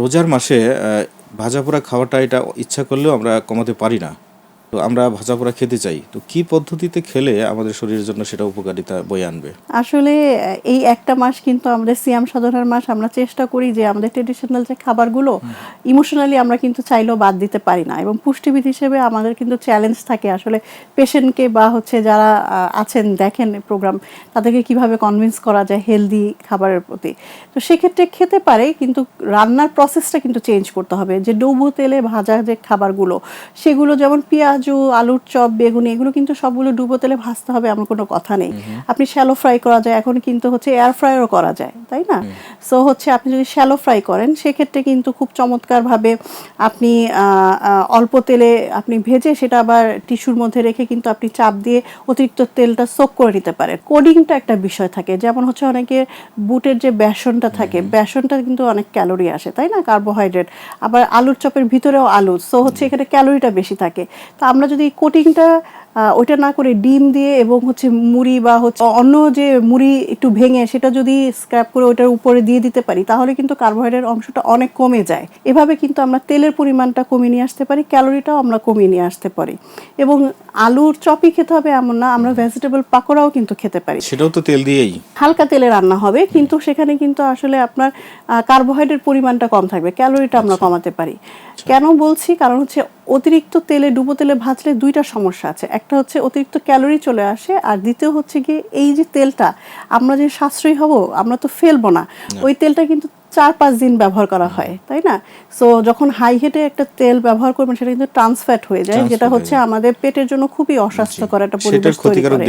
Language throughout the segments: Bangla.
রোজার মাসে ভাজাপোড়া খাওয়াটা এটা ইচ্ছা করলেও আমরা কমাতে পারি না। তো আমরা ভাজাপোড়া খেতে চাই, তো কি পদ্ধতিতে খেলে আমাদের শরীরের জন্য সেটা উপকারিতা বয়ে আনবে? আসলে এই একটা মাস কিন্তু আমাদের সিয়াম সাধনার মাস। আমরা চেষ্টা করি যে আমাদের ট্রেডিশনাল যে খাবারগুলো ইমোশনালি আমরা কিন্তু চাইলেও বাদ দিতে পারি না, এবং পুষ্টিবিদ হিসেবে আমাদের কিন্তু চ্যালেঞ্জ থাকে আসলে পেশেন্টকে বা হচ্ছে যারা আছেন দেখেন প্রোগ্রাম, তাদেরকে কিভাবে কনভিন্স করা যায় হেলদি খাবারের প্রতি। তো সেক্ষেত্রে খেতে পারে, কিন্তু রান্নার প্রসেসটা কিন্তু চেঞ্জ করতে হবে। যে ডুবো তেলে ভাজা যে খাবারগুলো, সেগুলো যেমন পেঁয়াজু, আলুর চপ, বেগুনি, এগুলো কিন্তু সবগুলো ডুবো তেলে ভাজতে হবে এমন কোনো কথা নেই। আপনি শ্যালো ফ্রাই করা যায়, এখন কিন্তু হচ্ছে এয়ার ফ্রায়ারও করা যায়, তাই না? সো হচ্ছে আপনি যদি শ্যালো ফ্রাই করেন সেক্ষেত্রে কিন্তু খুব চমৎকারভাবে আপনি অল্প তেলে আপনি ভেজে সেটা আবার টিস্যুর মধ্যে রেখে কিন্তু আপনি চাপ দিয়ে অতিরিক্ত তেলটা সোক করে নিতে পারেন। কোডিংটা একটা বিষয় থাকে, যেমন হচ্ছে অনেকে বুটের যে বেসনটা থাকে, বেসনটা কিন্তু অনেক ক্যালোরি আসে, তাই না, কার্বোহাইড্রেট। আবার আলুর চপের ভিতরেও আলু, সো হচ্ছে এখানে ক্যালোরিটা বেশি থাকে। তো আমরা যদি কোটিংটা ওইটা না করে ডিম দিয়ে এবং হচ্ছে মুড়ি বা হচ্ছে অন্য যে মুড়ি একটু ভেঙে সেটা যদি স্ক্র্যাপ করে ওইটার উপরে দিয়ে দিতে পারি, তাহলে কিন্তু কার্বোহাইড্রেট অংশটা অনেক কমে যায়। এভাবে কিন্তু আমরা তেলের পরিমাণটা কমিয়ে নিয়ে আসতে পারি, ক্যালোরিটাও আমরা কমিয়ে নিয়ে আসতে পারি। এবং আলুর চপই খেতে হবে এমন না, আমরা ভেজিটেবল পাকোড়াও কিন্তু খেতে পারি, সেটাও তো তেল দিয়েই, হালকা তেলে রান্না হবে, কিন্তু সেখানে কিন্তু আসলে আপনার কার্বোহাইড্রেট পরিমাণটা কম থাকবে, ক্যালোরিটা আমরা কমাতে পারি। কেন বলছি, কারণ হচ্ছে অতিরিক্ত তেলে ডুবো তেলে ভাজলে দুইটা সমস্যা আছে। একটা হচ্ছে অতিরিক্ত ক্যালোরি চলে আসে, আর দ্বিতীয় হচ্ছে গিয়ে এই যে তেলটা আমরা যে সাশ্রয়ী হব, আমরা তো ফেলবো না, ওই তেলটা কিন্তু 4-5 দিন ব্যবহার করা হয়, তাই না? সো যখন হাই হিটে একটা তেল ব্যবহার করবেন সেটা কিন্তু ট্রান্সফ্যাট হয়ে যায়, যেটা হচ্ছে আমাদের পেটের জন্য খুবই অস্বাস্থ্যকর একটা পরিবেশ তৈরি করে।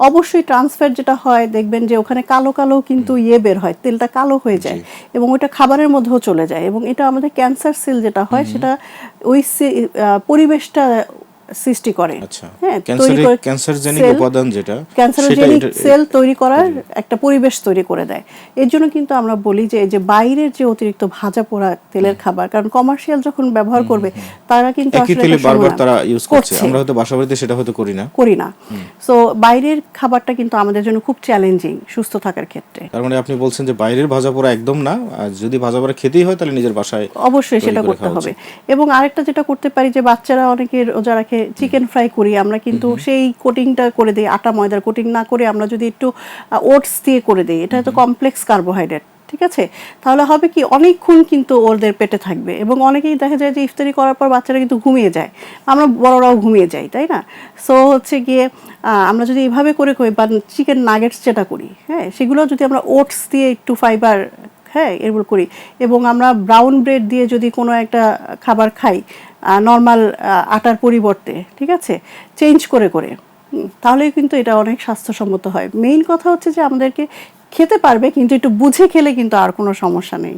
অবশ্যই ট্রান্সফ্যাট যেটা হয়, দেখবেন যে ওখানে কালো কালো কিন্তু বের হয়, তেলটা কালো হয়ে যায় এবং ওইটা খাবারের মধ্যেও চলে যায়, এবং এটা আমাদের ক্যান্সার সেল যেটা হয় সেটা ওই পরিবেশটা সৃষ্টি করে। হ্যাঁ, ক্যান্সারজেনিক উপাদান যেটা, ক্যান্সারজেনিক সেল তৈরি করার একটা পরিবেশ তৈরি করে দেয়। এর জন্য কিন্তু আমরা বলি যে যে বাইরের যে অতিরিক্ত ভাজা পোড়া তেলের খাবার, কারণ কমার্শিয়াল যখন ব্যবহার করবে তারা কিন্তু একই তেলে বারবার তারা ইউজ করছে, আমরা হয়তো বাসাবাড়িতে সেটা হয়তো করি না। সো বাইরের খাবারটা কিন্তু আমাদের জন্য খুব চ্যালেঞ্জিং সুস্থ থাকার ক্ষেত্রে। তার মানে আপনি বলছেন যে বাইরের ভাজা পোড়া একদম না, আর যদি ভাজা পোড়া খেতেই হয় তাহলে নিজের বাসায় অবশ্যই সেটা করতে হবে। এবং আরেকটা যেটা করতে পারি, যে বাচ্চারা অনেকে রোজা রাখে, চিকেন ফ্রাই করি আমরা কিন্তু সেই কোটিংটা করে দিই, আটা ময়দার কোটিং না করে আমরা যদি একটু ওটস দিয়ে করে দিই, এটা তো কমপ্লেক্স কার্বোহাইড্রেট, ঠিক আছে? তাহলে হবে কি, অনেকক্ষণ কিন্তু ওদের পেটে থাকবে। এবং অনেকেই দেখা যায় যে ইফতারি করার পর বাচ্চারা কিন্তু ঘুমিয়ে যায়, আমরা বড়রাও ঘুমিয়ে যাই, তাই না? সো হচ্ছে গিয়ে আমরা যদি এইভাবে করে করি, বা চিকেন নাগেটস যেটা করি, হ্যাঁ, সেগুলো যদি আমরা ওটস দিয়ে একটু ফাইবার, হ্যাঁ, এগুলো করি, এবং আমরা ব্রাউন ব্রেড দিয়ে যদি কোনো একটা খাবার খাই নর্মাল আটার পরিবর্তে, ঠিক আছে, চেঞ্জ করে করে, তাহলেই কিন্তু এটা অনেক স্বাস্থ্যসম্মত হয়। মেইন কথা হচ্ছে যে আমাদেরকে খেতে পারবে, কিন্তু একটু বুঝে খেলে কিন্তু আর কোনো সমস্যা নেই।